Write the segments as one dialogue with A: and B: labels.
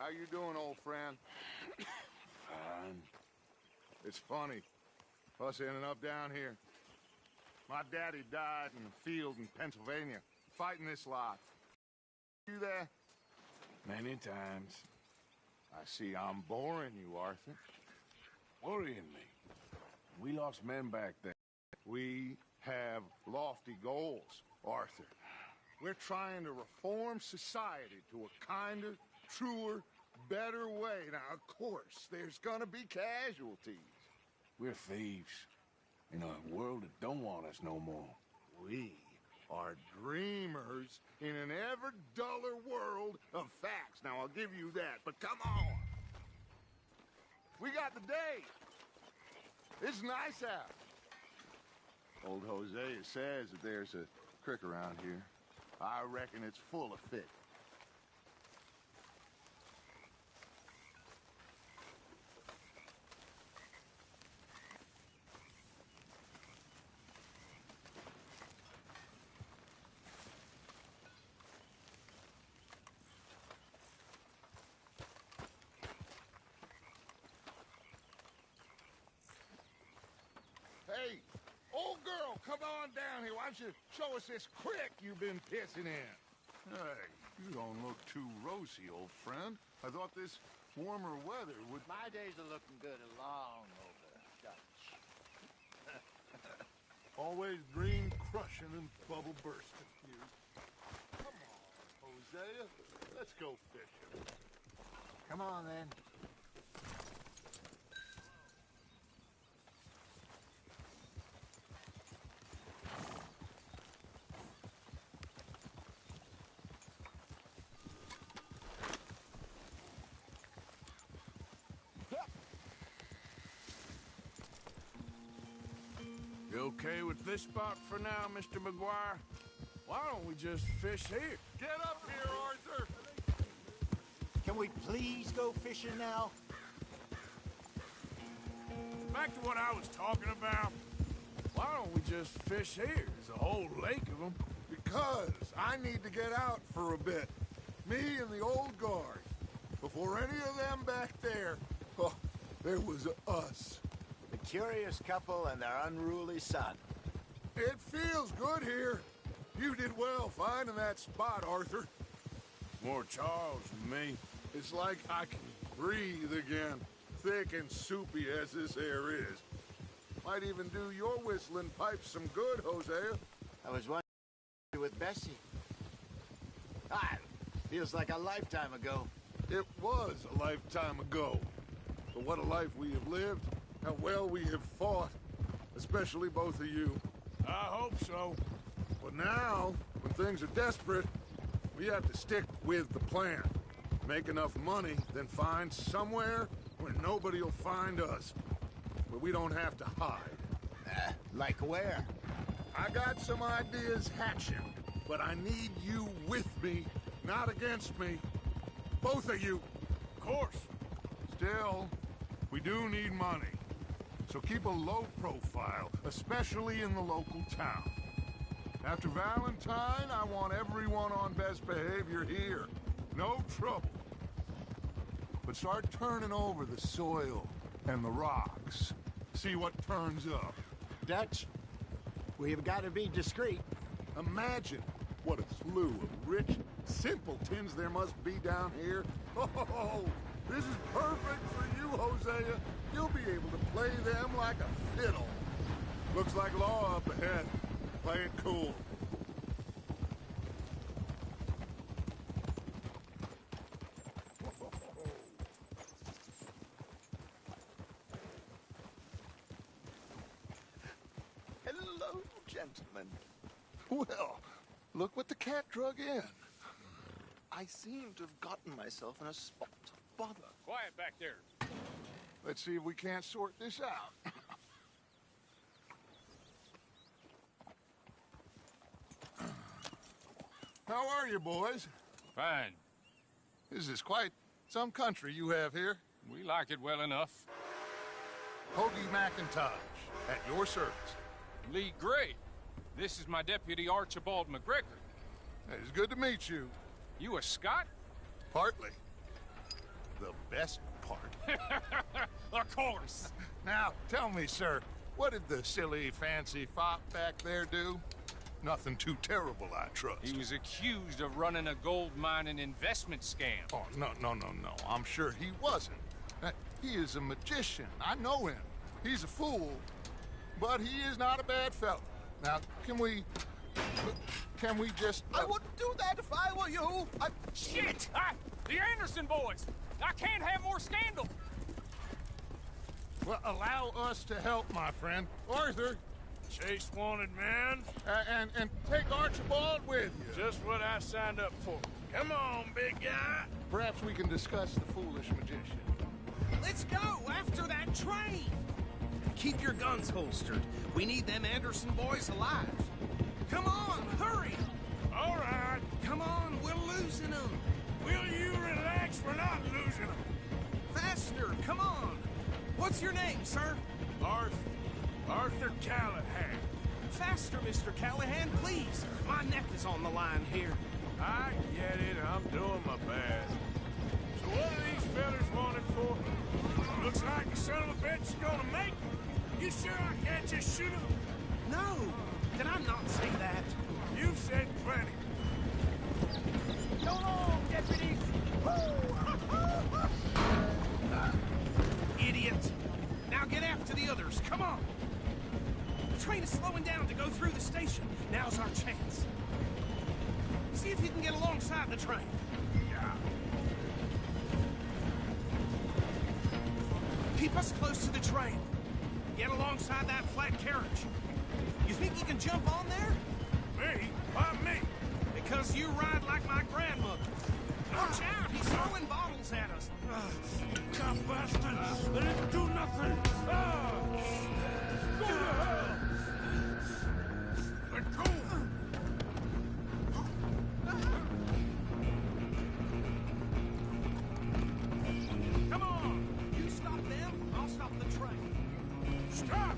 A: How you doing, old friend?
B: Fine.
A: It's funny, us ending up down here. My daddy died in the field in Pennsylvania, fighting this lot. You there?
B: Many times.
A: I see I'm boring you, Arthur.
B: Worrying me. We lost men back then.
A: We have lofty goals, Arthur. We're trying to reform society to a kinder, truer, better way. Now, of course, there's gonna be casualties.
B: We're thieves. In a world that don't want us no more.
A: We are dreamers in an ever duller world of facts. Now, I'll give you that, but come on. We got the day. It's nice out. Old Hosea says that there's a creek around here. I reckon it's full of fish. Hey, old girl, come on down here. Why don't you show us this creek you've been pissing in? Hey, you don't look too rosy, old friend. I thought this warmer weather would...
C: My days are looking good along over Dutch.
A: Always green crushing and bubble bursting you. Come on, Hosea. Let's go fishing.
C: Come on, then.
B: You okay with this spot for now, Mr. McGuire? Why don't we just fish here?
A: Get up here, Arthur!
C: Can we please go fishing now?
B: Back to what I was talking about. Why don't we just fish here? There's a whole lake of them.
A: Because I need to get out for a bit. Me and the old guard. Before any of them back there, oh, there was us.
C: The curious couple and their unruly son.
A: It feels good here. You did well finding that spot, Arthur.
B: More Charles than me.
A: It's like I can breathe again, thick and soupy as this air is. Might even do your whistling pipes some good, Hosea.
C: I was wondering with Bessie. Feels like a lifetime ago.
A: It was a lifetime ago. But what a life we have lived. How well we have fought. Especially both of you.
B: I hope so.
A: But now, when things are desperate, we have to stick with the plan. Make enough money, then find somewhere where nobody will find us. Where we don't have to hide.
C: Like where?
A: I got some ideas hatching, but I need you with me, not against me. Both of you.
B: Of course.
A: Still, we do need money. So keep a low profile, especially in the local town. After Valentine, I want everyone on best behavior here. No trouble. But start turning over the soil and the rocks. See what turns up.
C: Dutch, we've got to be discreet.
A: Imagine what a slew of rich simpletons there must be down here. Oh, this is perfect for you, Hosea. You'll be able to play them like a fiddle. Looks like law up ahead. Play it cool.
C: Hello, gentlemen.
A: Well, look what the cat drug in.
D: I seem to have gotten myself in a spot of bother.
E: Quiet back there.
A: Let's see if we can't sort this out. How are you, boys?
E: Fine.
A: This is quite some country you have here.
E: We like it well enough.
A: Hoagie McIntosh, at your service.
E: Lee Gray. This is my deputy, Archibald McGregor.
A: It's good to meet you.
E: You a Scot?
A: Partly. the best part.
E: Of course.
A: Now, tell me, sir, what did the silly, fancy fop back there do? Nothing too terrible, I trust.
E: He was accused of running a gold mining investment scam.
A: Oh, no. I'm sure he wasn't. He is a magician. I know him. He's a fool, but he is not a bad fellow. Now, can we just...
D: I wouldn't do that if I were you.
E: Shit! The Anderson boys! I can't have more scandal!
A: Well, allow us to help, my friend. Arthur,
B: Chase wanted man.
A: and take Archibald with you.
B: Just what I signed up for. Come on, big guy.
A: Perhaps we can discuss the foolish magician.
F: Let's go after that train! Keep your guns holstered. We need them Anderson boys alive. Come on, hurry!
B: All right.
F: Come on, we're losing them.
B: Will you relax? We're not losing them.
F: Faster, come on. What's your name, sir?
B: Arthur Callahan.
F: Faster, Mr. Callahan, please. My neck is on the line here.
B: I get it. I'm doing my best. So what are these fellas wanted for? Looks like the son of a bitch is gonna make it. You sure I can't just shoot him?
F: No, did I not say that?
B: You've said plenty.
F: So long, deputy! Idiot! Now get after the others, come on! The train is slowing down to go through the station. Now's our chance. See if you can get alongside the train.
B: Yeah.
F: Keep us close to the train. Get alongside that flat carriage. You think you can jump on there?
B: Me? Why me?
F: Because you ride like my grandmother. Watch out, he's throwing bottles at us.
B: God bastard! They didn't do nothing! Ah! Go to hell! Let go!
F: Come on! You stop them, I'll stop the train.
B: Stop!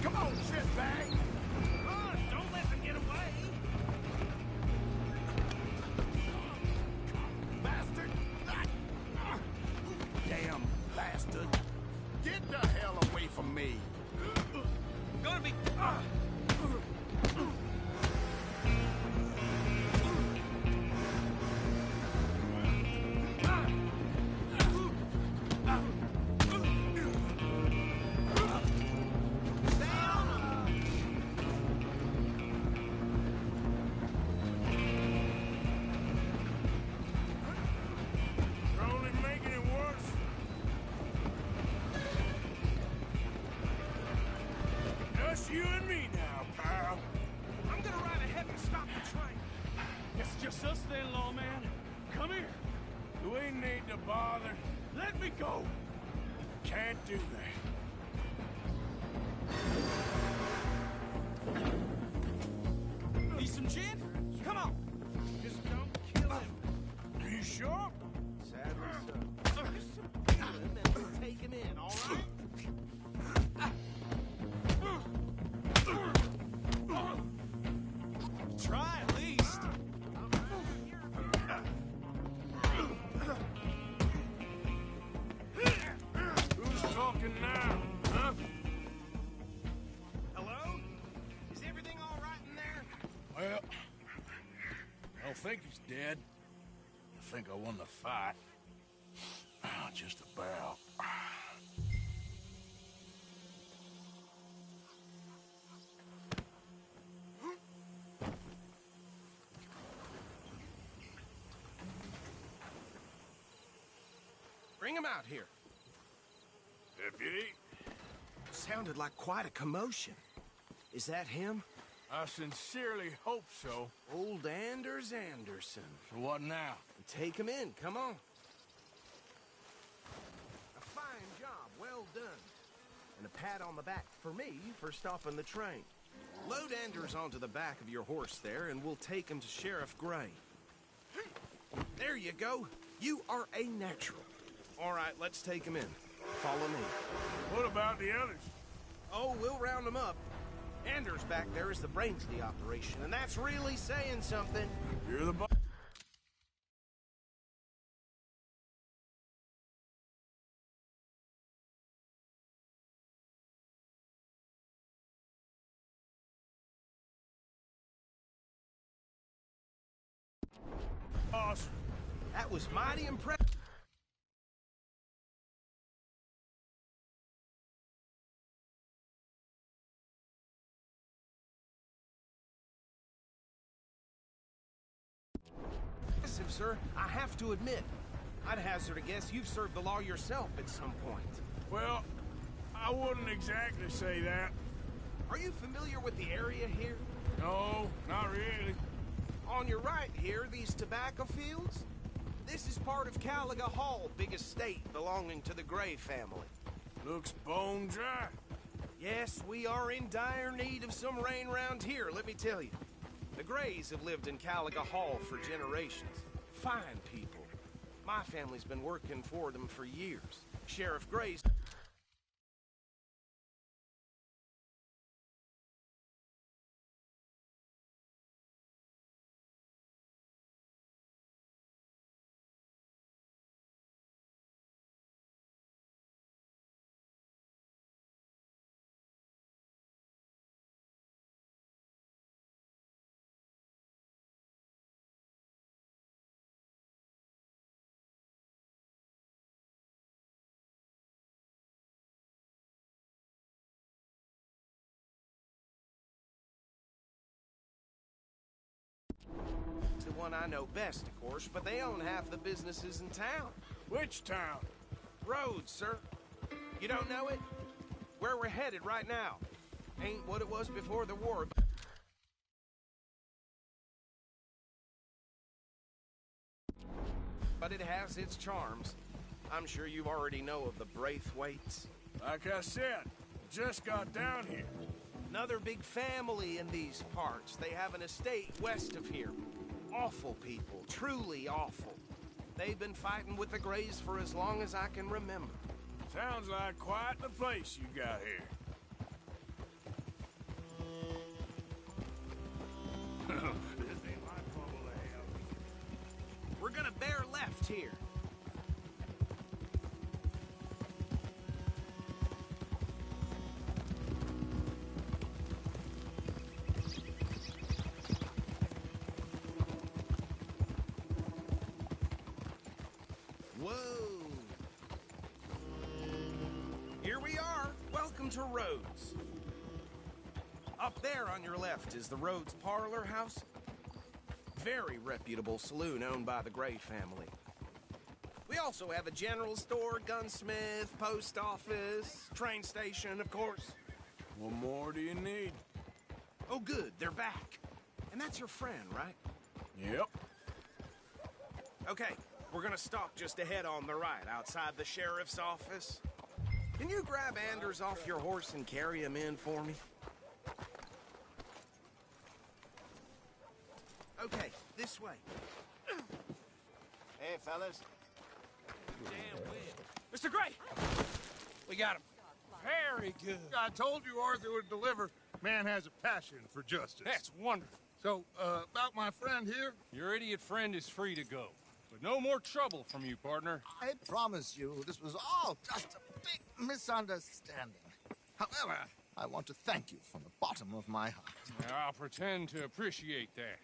B: Come on, shitbag!
F: Don't let them get away.
B: Bastard!
F: Damn bastard.
C: Get the hell away from me.
F: Gonna be...
B: You're only making it worse. Just you and me now, pal.
F: I'm gonna ride ahead and stop the train.
B: It's just us then, lawman. Come here. We need to bother. Let me go. Can't do that.
F: Need some gin? Come on. Just don't kill him.
B: Are you sure?
F: Sadly so. Just some feeling, and we'll take him in, all right? Try at least.
B: Who's talking now, huh?
F: Hello? Is everything all right in there?
B: Well, I don't think he's dead. I think I won the fight. Just about.
F: Bring him out here.
B: Deputy,
F: Sounded like quite a commotion. Is that him?
B: I sincerely hope so.
F: Old Anders Anderson.
B: So what now?
F: Take him in, come on. A fine job, well done. And a pat on the back for me for stopping the train. Load Anders onto the back of your horse there, and we'll take him to Sheriff Gray. There you go. You are a natural. All right, let's take him in. Follow me.
B: What about the others?
F: Oh, we'll round them up. Anders back there is the brains of the operation, and that's really saying something.
B: You're the boss.
F: That was mighty impressive. Sir, I have to admit, I'd hazard a guess you've served the law yourself at some point.
B: Well, I wouldn't exactly say that.
F: Are you familiar with the area here?
B: No, not really.
F: On your right here, these tobacco fields? This is part of Caliga Hall, big estate belonging to the Gray family.
B: Looks bone dry.
F: Yes, we are in dire need of some rain round here, let me tell you. The Grays have lived in Caliga Hall for generations. Fine people. My family's been working for them for years. Sheriff Gray's... the one I know best, of course, but they own half the businesses in town.
B: Which town?
F: Rhodes, sir. You don't know it? Where we're headed right now. Ain't what it was before the war, but it has its charms. I'm sure you already know of the Braithwaites.
B: Like I said, just got down here.
F: Another big family in these parts. They have an estate west of here. Awful people, truly awful. They've been fighting with the Grays for as long as I can remember.
B: Sounds like quite the place you got here. This ain't my trouble to have.
F: We're gonna bear left here. Whoa. Here we are. Welcome to Rhodes. Up there on your left is the Rhodes Parlor House. Very reputable saloon owned by the Gray family. We also have a general store, gunsmith, post office, train station, of course.
B: What more do you need?
F: Oh, good, they're back. And that's your friend, right?
B: Yep.
F: Okay, we're gonna stop just ahead on the right, outside the sheriff's office. Can you grab Anders off your horse and carry him in for me? Okay, this way.
C: Hey, fellas.
E: Mr. Gray! We got him. Very good.
A: I told you Arthur would deliver. Man has a passion for justice.
E: That's wonderful.
A: So, about my friend here?
E: Your idiot friend is free to go. But no more trouble from you, partner.
C: I promise you, this was all just a big misunderstanding. However, I want to thank you from the bottom of my heart.
E: I'll pretend to appreciate that.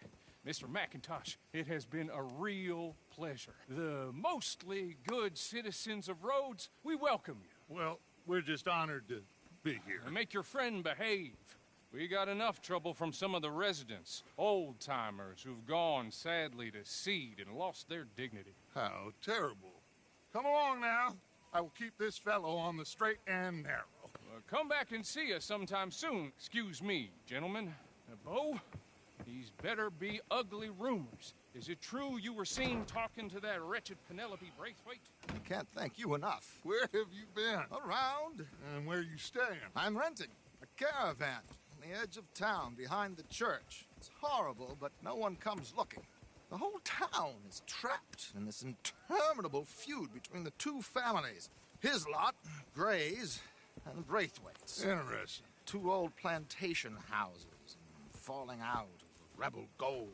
E: Mr. McIntosh, it has been a real pleasure. The mostly good citizens of Rhodes, we welcome you.
A: Well, we're just honored to be here.
E: And make your friend behave. We got enough trouble from some of the residents, old-timers who've gone, sadly, to seed and lost their dignity.
A: How terrible. Come along now. I will keep this fellow on the straight and narrow.
E: Come back and see us sometime soon. Excuse me, gentlemen. Bo, these better be ugly rumors. Is it true you were seen talking to that wretched Penelope Braithwaite?
C: I can't thank you enough.
A: Where have you been?
C: Around.
A: And where you staying?
C: I'm renting a caravan on the edge of town behind the church. It's horrible, but no one comes looking. The whole town is trapped in this interminable feud between the two families. His lot, Gray's, and Braithwaite's.
A: Interesting.
C: 2 old plantation houses, and falling out over rebel gold,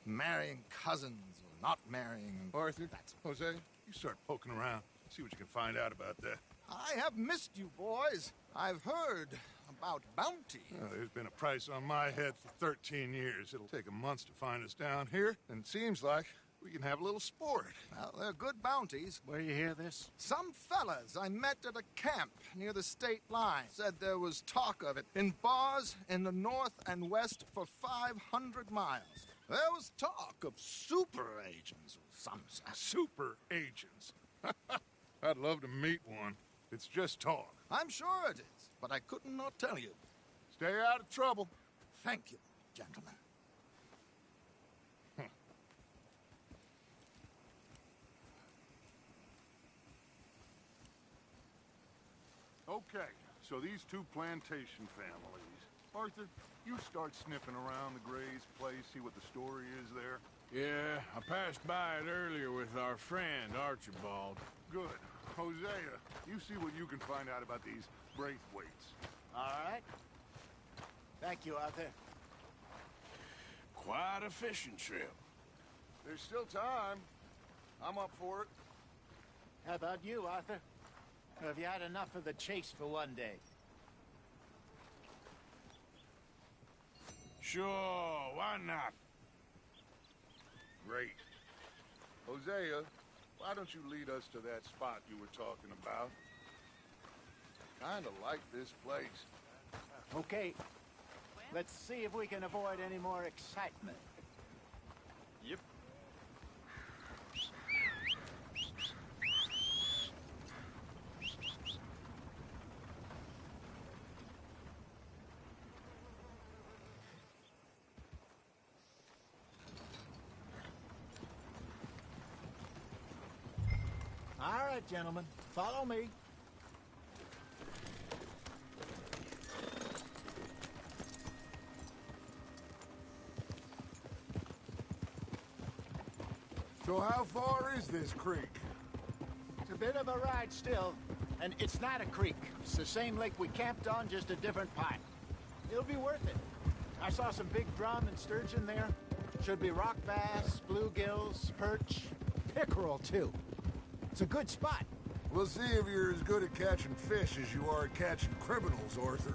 C: marrying cousins or not marrying.
A: Arthur, Jose, you start poking around. See what you can find out about that.
C: I have missed you, boys. I've heard about bounty.
A: Well, there's been a price on my head for 13 years. It'll take a month to find us down here, and it seems like we can have a little sport.
C: Well, they're good bounties.
G: Where you hear this?
C: Some fellas I met at a camp near the state line said there was talk of it in bars in the north and west for 500 miles. There was talk of super agents of some sort.
A: Super agents. I'd love to meet one. It's just talk.
C: I'm sure it is, but I couldn't not tell you.
A: Stay out of trouble.
C: Thank you, gentlemen.
A: Okay, so these 2 plantation families. Arthur, you start sniffing around the Gray's place, see what the story is there.
B: Yeah, I passed by it earlier with our friend, Archibald.
A: Good. Hosea, you see what you can find out about these Braithwaites.
G: All right. Thank you, Arthur.
B: Quite a fishing trip.
A: There's still time. I'm up for it.
G: How about you, Arthur? Or have you had enough of the chase for one day?
B: Sure, why not?
A: Great. Hosea, why don't you lead us to that spot you were talking about? Kinda like this place.
G: Okay. Let's see if we can avoid any more excitement.
D: Yep.
G: All right, gentlemen. Follow me.
A: So how far is this creek?
G: It's a bit of a ride still. And it's not a creek. It's the same lake we camped on, just a different part. It'll be worth it. I saw some big drum and sturgeon there. Should be rock bass, bluegills, perch, pickerel, too. It's a good spot.
A: We'll see if you're as good at catching fish as you are at catching criminals, Arthur.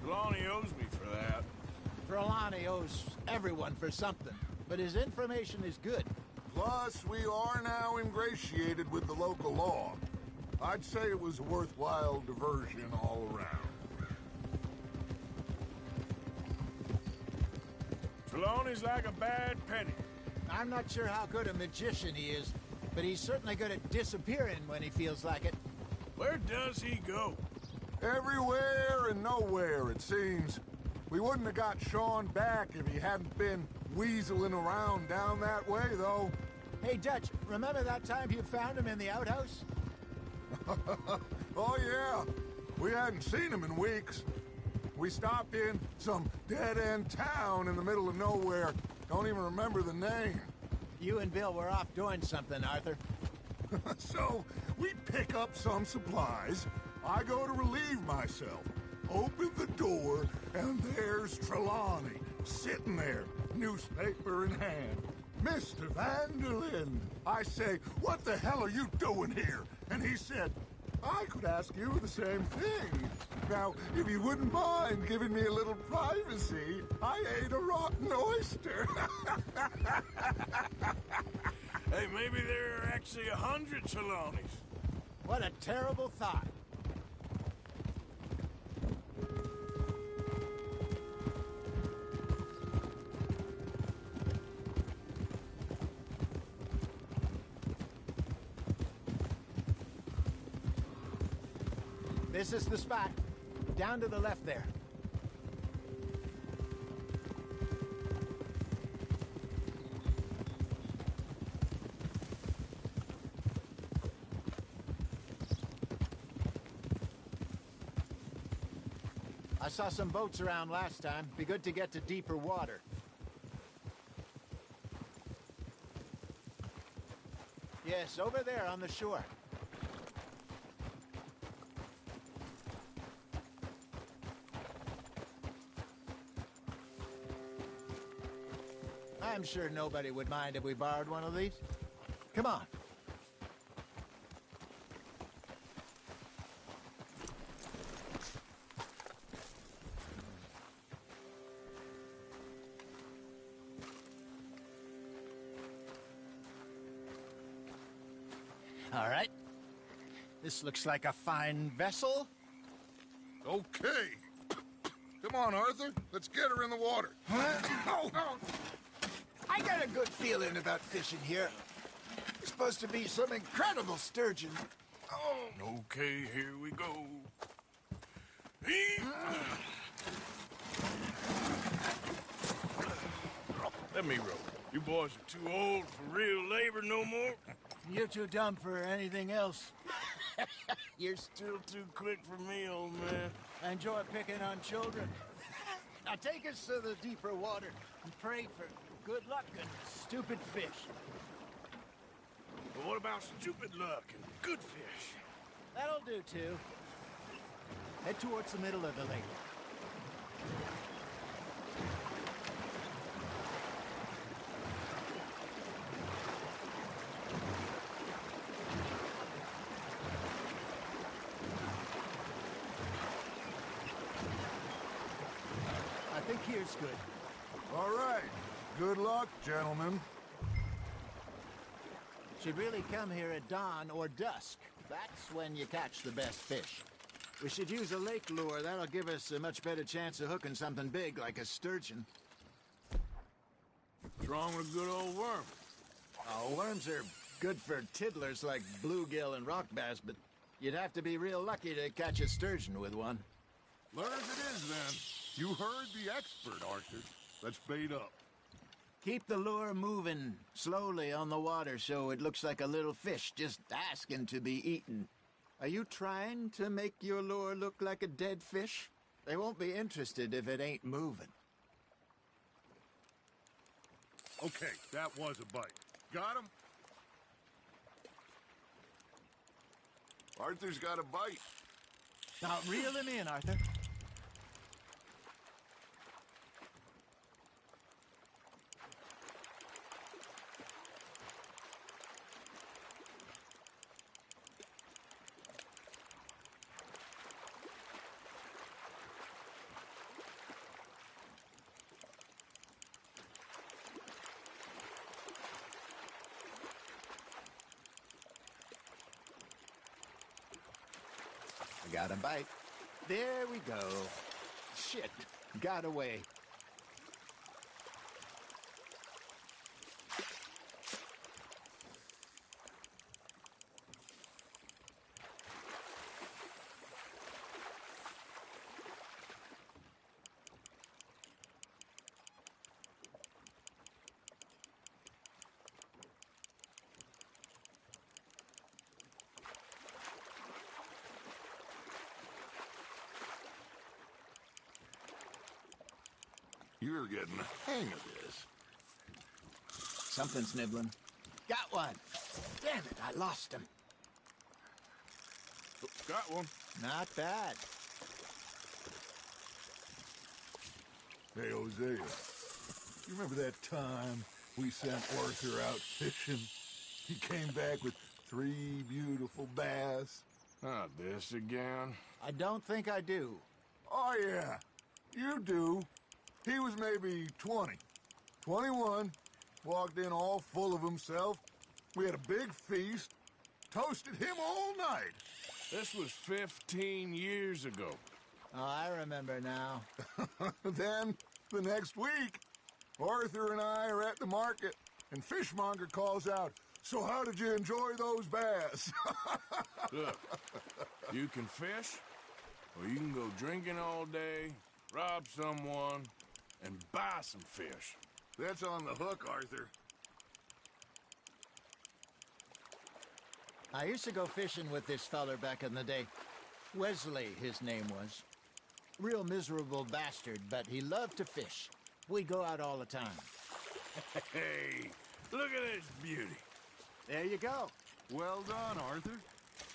B: Trelawney owes me for that.
G: Trelawney owes everyone for something, but his information is good.
A: Plus, we are now ingratiated with the local law. I'd say it was a worthwhile diversion all around.
B: Trelawney's like a bad penny.
G: I'm not sure how good a magician he is, but he's certainly good at disappearing when he feels like it.
B: Where does he go?
A: Everywhere and nowhere, it seems. We wouldn't have got Sean back if he hadn't been weaseling around down that way, though.
G: Hey, Dutch, remember that time you found him in the outhouse?
A: Oh, yeah. We hadn't seen him in weeks. We stopped in some dead-end town in the middle of nowhere. Don't even remember the name.
G: You and Bill were off doing something, Arthur.
A: So, we pick up some supplies. I go to relieve myself. Open the door, and there's Trelawney, sitting there, newspaper in hand. Mr. Vanderlyn. I say, what the hell are you doing here? And he said, I could ask you the same thing. Now, if you wouldn't mind giving me a little privacy, I ate a rotten oyster.
B: Hey, maybe there are actually 100 Trelawneys.
G: What a terrible thought. This is the spot. Down to the left there. I saw some boats around last time. Be good to get to deeper water. Yes, over there on the shore. I'm sure nobody would mind if we borrowed one of these. Come on. All right. This looks like a fine vessel.
A: Okay. Come on, Arthur. Let's get her in the water.
G: Oh. I got a good feeling about fishing here. It's supposed to be some incredible sturgeon. Oh.
B: Okay, here we go. Let me row. You boys are too old for real labor no more.
G: You're too dumb for anything else.
B: You're still too quick for me, old man.
G: I enjoy picking on children. Now take us to the deeper water and pray for good luck and stupid fish.
B: But what about stupid luck and good fish?
G: That'll do, too. Head towards the middle of the lake. I think here's good.
A: All right. Good luck, gentlemen.
G: Should really come here at dawn or dusk. That's when you catch the best fish. We should use a lake lure. That'll give us a much better chance of hooking something big like a sturgeon.
B: What's wrong with a good old worm?
G: Oh, worms are good for tiddlers like bluegill and rock bass, but you'd have to be real lucky to catch a sturgeon with one.
A: Learn as it is, then. You heard the expert, Arthur. Let's bait up.
G: Keep the lure moving slowly on the water so it looks like a little fish just asking to be eaten. Are you trying to make your lure look like a dead fish? They won't be interested if it ain't moving.
A: Okay, that was a bite. Got him? Arthur's got a bite.
G: Now reel him in, Arthur. Got a bite. There we go. Shit, got away.
A: You're getting the hang of this.
G: Something's nibbling. Got one. Damn it, I lost him.
A: Got one.
G: Not bad.
A: Hey, Hosea. You remember that time we sent Arthur out fishing? He came back with 3 beautiful bass.
B: Not this again.
G: I don't think I do.
A: Oh, yeah. You do. He was maybe 20. 21. Walked in all full of himself. We had a big feast. Toasted him all night.
B: This was 15 years ago.
G: Oh, I remember now.
A: Then, the next week, Arthur and I are at the market, and Fishmonger calls out, "So how did you enjoy those bass?"
B: Look, you can fish, or you can go drinking all day, rob someone, and buy some fish.
A: That's on the hook, Arthur.
G: I used to go fishing with this feller back in the day. Wesley, his name was. Real miserable bastard, but he loved to fish. We'd go out all the time.
B: Hey, look at this beauty.
G: There you go.
A: Well done, Arthur.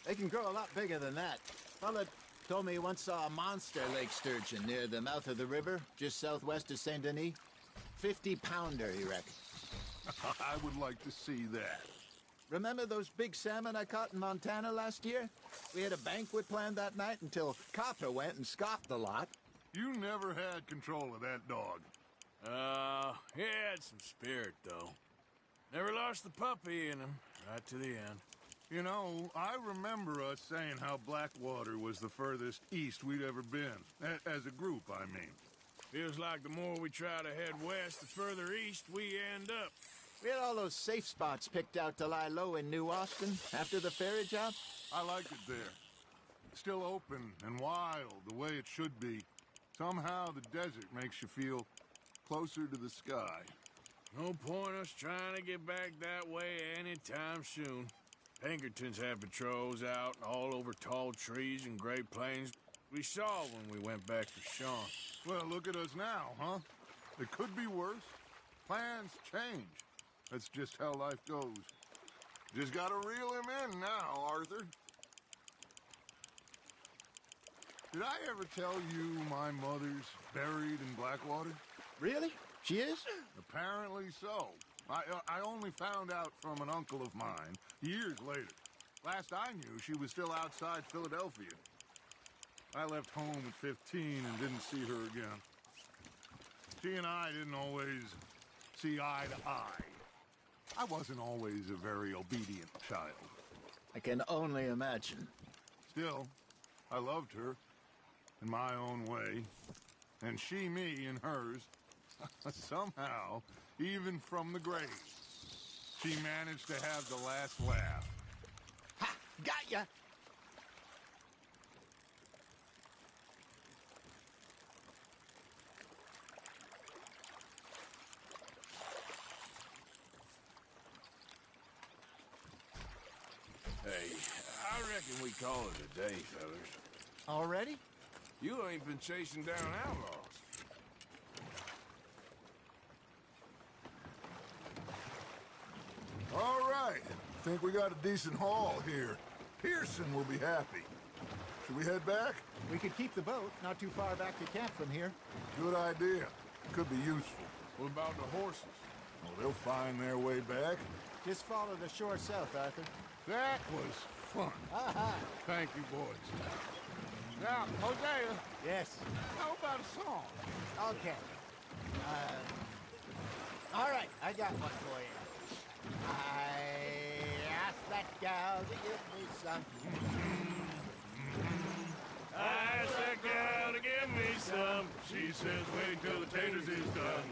G: They can grow a lot bigger than that. Fella told me he once saw a monster lake sturgeon near the mouth of the river, just southwest of Saint Denis. 50-pounder, you reckon?
A: I would like to see that.
G: Remember those big salmon I caught in Montana last year? We had a banquet planned that night until Copper went and scoffed the lot.
A: You never had control of that dog.
B: He had some spirit, though. Never lost the puppy in him, right to the end.
A: You know, I remember us saying how Blackwater was the furthest east we'd ever been. As a group, I mean.
B: Feels like the more we try to head west, the further east we end up.
G: We had all those safe spots picked out to lie low in New Austin after the ferry job.
A: I like it there. Still open and wild, the way it should be. Somehow the desert makes you feel closer to the sky.
B: No point us trying to get back that way anytime soon. Pinkertons have patrols out all over tall trees and Great Plains. We saw when we went back to Sean.
A: Well, look at us now, huh? It could be worse. Plans change. That's just how life goes. Just gotta reel him in now, Arthur. Did I ever tell you my mother's buried in Blackwater?
G: Really? She is?
A: Apparently so. I only found out from an uncle of mine years later. Last I knew, she was still outside Philadelphia. I left home at 15 and didn't see her again. She and I didn't always see eye to eye. I wasn't always a very obedient child.
G: I can only imagine.
A: Still, I loved her in my own way, and she me in hers. Somehow, even from the grave, she managed to have the last laugh.
G: Ha! Got ya!
B: Hey, I reckon we call it a day, fellas.
G: Already?
B: You ain't been chasing down outlaws.
A: All right. Think we got a decent haul here. Pearson will be happy. Should we head back?
G: We could keep the boat not too far back to camp from here.
A: Good idea. Could be useful.
B: What about the horses?
A: Well, they'll find their way back.
G: Just follow the shore south, Arthur.
A: That was fun.
G: Aha!
A: Thank you, boys. Now, Hosea,
G: Yes.
A: how about a song?
G: Okay. All right, I got one for you. I asked that gal to give me some.
B: I asked that gal to give me some. She says wait till the taters is done.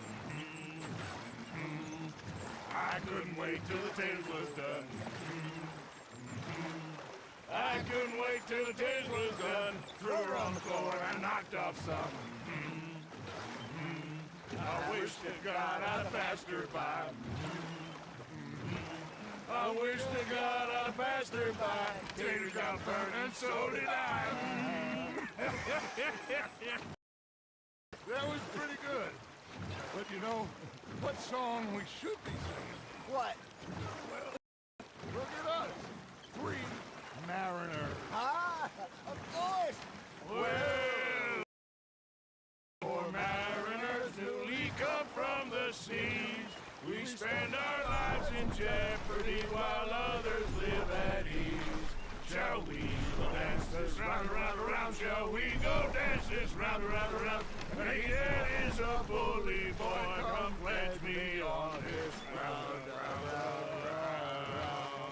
B: I couldn't wait till the taters was done. I couldn't wait till the taters was done. Threw her on the floor and knocked off some. I wish to God I'd have passed her by. I wish to God I'd have passed her by. Taters got burned and so did I.
A: That was pretty good. But you know, what song we should be singing?
G: What?
A: Well, look at us. 3 mariners.
G: Ah, of course.
B: Well, poor mariners newly come from the seas, we spend our lives in jeopardy while others live at ease. Shall we dance this round, around, around? Shall we go dance this round, around, around? Hey, that is a bully boy, come pledge me on this round, round, round.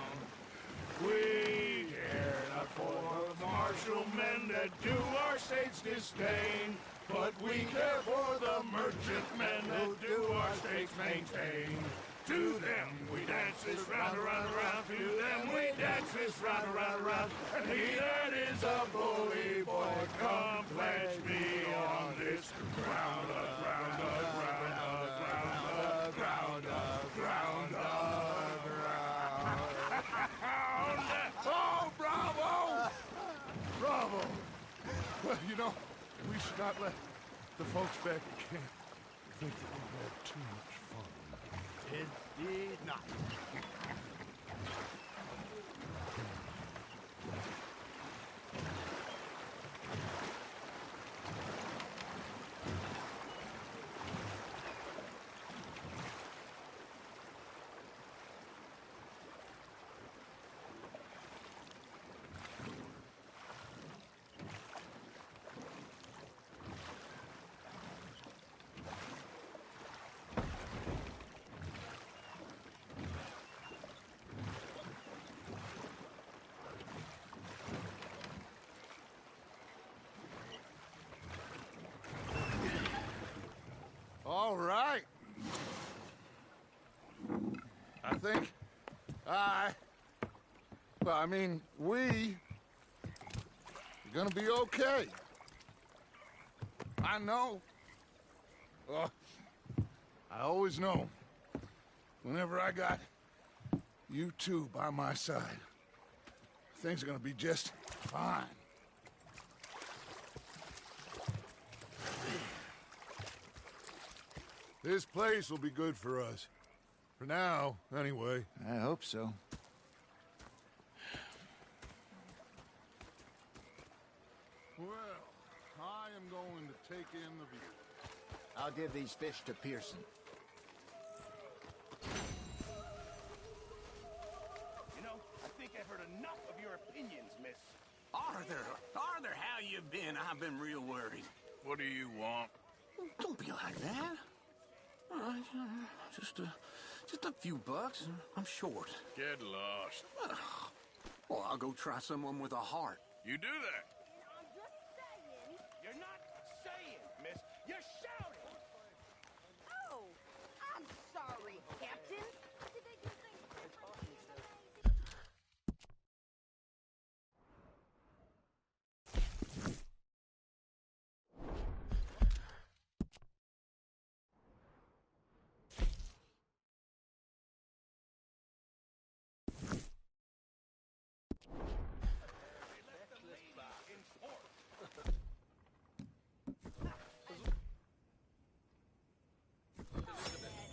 B: We care not for the martial men that do our state's disdain, but we care for the merchant men that do our state's maintain. To them we dance this round, around, around. To them we dance this round, around, around. And he that is a bully boy, come pledge me on this ground, ground, ground, ground, ground, ground, ground. Oh, bravo! Bravo!
A: Well, you know, we should not let the folks back at camp think that we had too much fun.
G: Indeed not.
A: think we're gonna be okay. I know. I always know. Whenever I got you two by my side, things are gonna be just fine. This place will be good for us. For now, anyway.
C: I hope so.
A: Well, I am going to take in the view.
G: I'll give these fish to Pearson.
F: You know, I think I've heard enough of your opinions, miss.
B: Arthur, how you been? I've been real worried.
E: What do you want?
B: Don't be like that. All right, just a few bucks. I'm short.
E: Get lost.
B: Well, I'll go try someone with a heart.
E: You do that.
F: You're not saying, miss. You're shouting.
H: Oh, I'm sorry, Captain. Did they do things differently?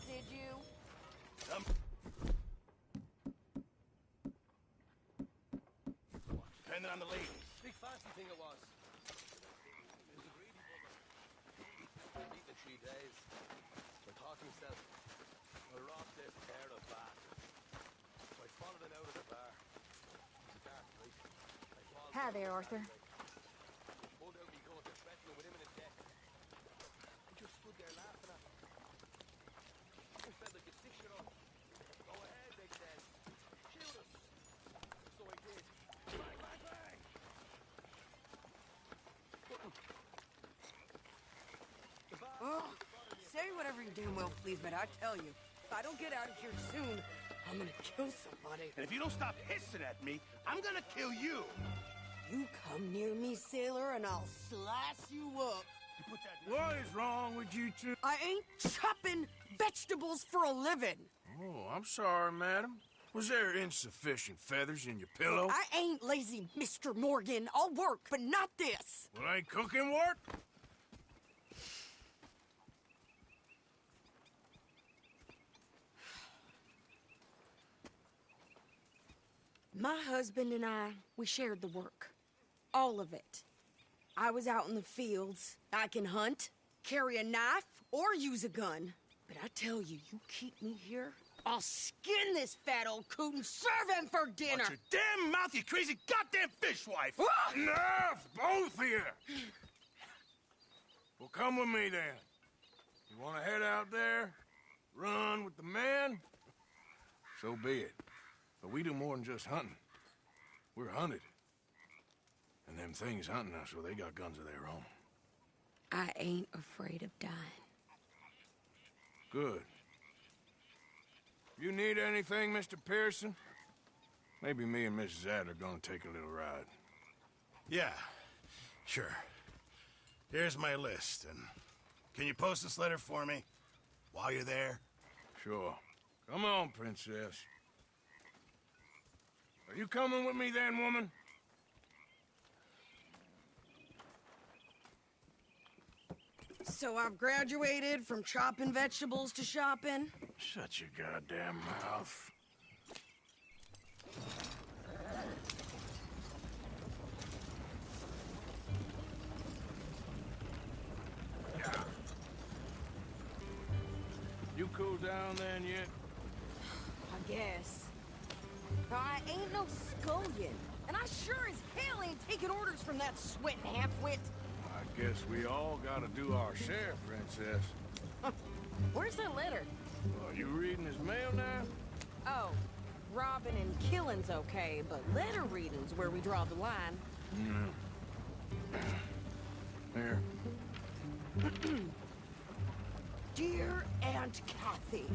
H: Did you?
F: Depending on the ladies.
I: Big fancy thing it was. It was a greedy bugger. I'd eaten in 3 days. I thought to myself, I'll rob this pair of bastards. So I followed it out of the bar. It was dark night.
H: Hi there, Arthur.
I: Pulled out me gun to threaten him with imminent death. I just stood there laughing at him. I felt like a 6-year-old. Go ahead, they said. Shoot us. So I did. Bang, bang, bang!
J: Oh, say whatever you damn well please, but I tell you, if I don't get out of here soon, I'm gonna kill somebody.
F: And if you don't stop hissing at me, I'm gonna kill you.
J: You come near me, sailor, and I'll slice you up.
F: You put that...
B: What is wrong with you two?
J: I ain't chopping vegetables for a living.
B: Oh, I'm sorry, madam. Was there insufficient feathers in your pillow?
J: I ain't lazy, Mr. Morgan. I'll work, but not this.
B: Well, ain't cooking work?
J: My husband and I, we shared the work. All of it. I was out in the fields. I can hunt, carry a knife, or use a gun. But I tell you, you keep me here, I'll skin this fat old coot and serve him for dinner.
F: Watch your damn mouth, you crazy goddamn fishwife!
B: Enough, both of you! Well, come with me, then. You want to head out there, run with the men? So be it. But we do more than just hunting. We're hunted. And them things hunting us, so they got guns of their own.
J: I ain't afraid of dying.
B: Good. You need anything, Mr. Pearson? Maybe me and Mrs. Adler are gonna take a little ride.
F: Yeah, sure. Here's my list, and can you post this letter for me while you're there?
B: Sure. Come on, princess. Are you coming with me then, woman?
J: So I've graduated from chopping vegetables to shopping.
B: Shut your goddamn mouth. You cool down then yet?
J: I guess. I ain't no scullion, and I sure as hell ain't taking orders from that sweating half-wit.
B: I guess we all gotta do our share, princess.
J: Where's that letter?
B: Are you reading his mail now?
J: Oh, robbing and killing's okay, but letter reading's where we draw the line.
B: Here.
J: Dear Aunt Kathy.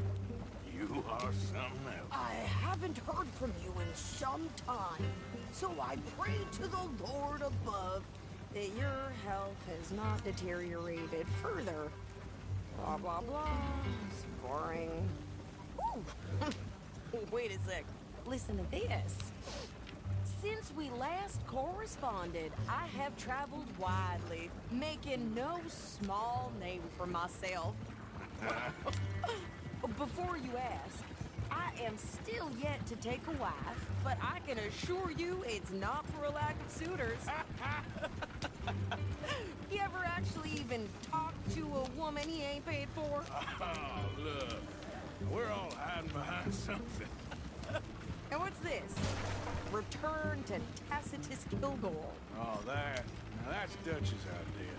B: You are something else.
J: I haven't heard from you in some time, so I pray to the Lord above that your health has not deteriorated further. Blah, blah, blah. It's boring. Ooh. Wait a sec. Listen to this. Since we last corresponded, I have traveled widely, making no small name for myself. Before you ask, I am still yet to take a wife, but I can assure you it's not for a lack of suitors. You ever actually even talk to a woman he ain't paid for?
B: Oh, look. We're all hiding behind something.
J: And what's this? Return to Tacitus Kilgore.
B: Oh, that. Now, that's Dutch's idea.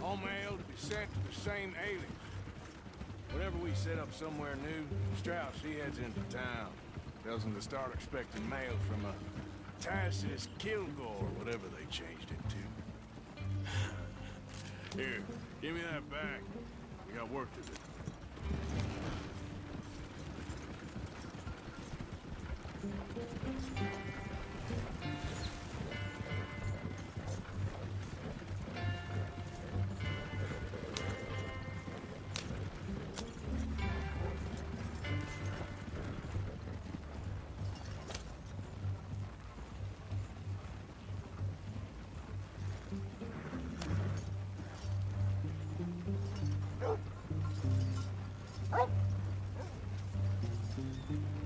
B: All mail to be sent to the same alias. Whenever we set up somewhere new, Strauss, he heads into town. Tells them to start expecting mail from a Tacitus Kilgore, whatever they changed it to. Here, give me that back. We got work to do.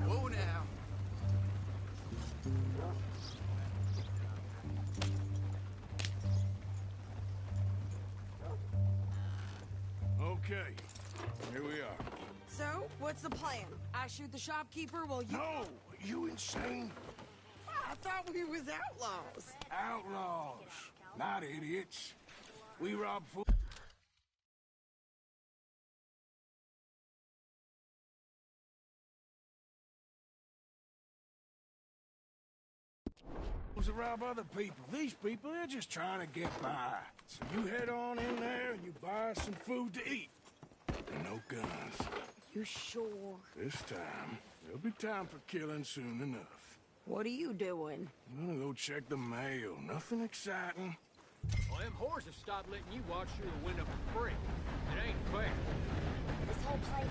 G: Whoa now.
B: Okay, here we are.
J: So, what's the plan? I shoot the shopkeeper while you...
B: No! You insane?
J: I thought we was outlaws.
B: Outlaws, not idiots. We rob fools. To rob other people. These people, they're just trying to get by. So you head on in there and you buy some food to eat. And no guns.
J: You sure?
B: This time, there'll be time for killing soon enough.
J: What are you doing?
B: I'm gonna go check the mail. Nothing exciting.
K: Well, them horses stopped letting you watch through the window for free. It ain't fair.
H: This whole place